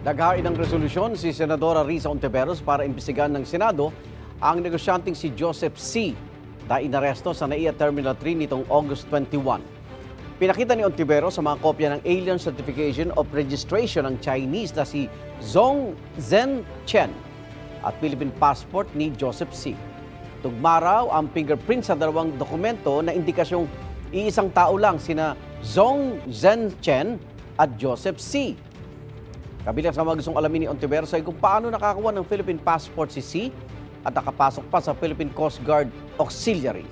Naghain ng resolusyon si Senadora Risa Hontiveros para imbestigahan ng Senado ang negosyanteng si Joseph C. na inaresto sa NAIA Terminal 3 nitong August 21. Pinakita ni Hontiveros sa mga kopya ng Alien Certification of Registration ng Chinese na si Zhong Zhen Chen at Philippine passport ni Joseph C. Tugma raw ang fingerprint sa dalawang dokumento na indikasyong iisang tao lang sina Zhong Zhen Chen at Joseph C. Kabilang sa mga gustong alamin ni Hontiveros ay kung paano nakakuha ng Philippine passport si C at nakapasok pa sa Philippine Coast Guard Auxiliary.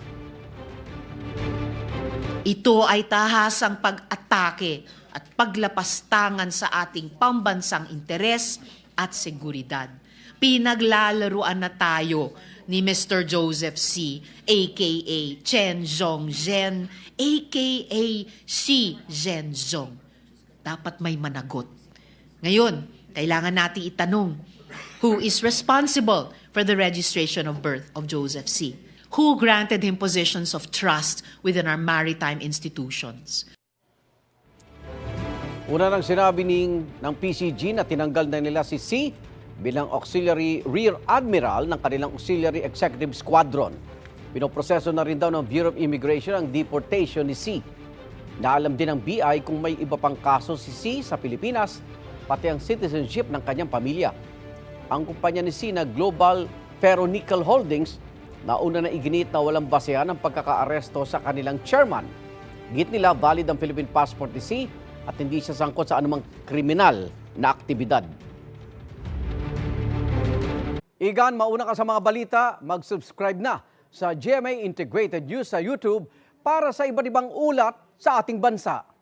Ito ay tahasang pag-atake at paglapastangan sa ating pambansang interes at seguridad. Pinaglalaruan na tayo ni Mr. Joseph C., a.k.a. Chen Zhongzhen, a.k.a. Xi Zhenzong. Dapat may managot. Ngayon, kailangan natin itanong, who is responsible for the registration of birth of Joseph C.? Who granted him positions of trust within our maritime institutions? Una nang sinabi ng PCG na tinanggal na nila si C bilang Auxiliary Rear Admiral ng kanilang Auxiliary Executive Squadron. Pinoproseso na rin daw ng Bureau of Immigration ang deportation ni C. Naalam din ng BI kung may iba pang kaso si C sa Pilipinas, pati ang citizenship ng kanyang pamilya. Ang kumpanya ni C na Global Ferronickel Holdings nauna na iginit na walang basehan ang pagkakaaresto sa kanilang chairman. Git nila valid ang Philippine passport ni C at hindi siya sangkot sa anumang kriminal na aktibidad. Igan, mauna ka sa mga balita, mag-subscribe na sa GMA Integrated News sa YouTube para sa iba't ibang ulat sa ating bansa.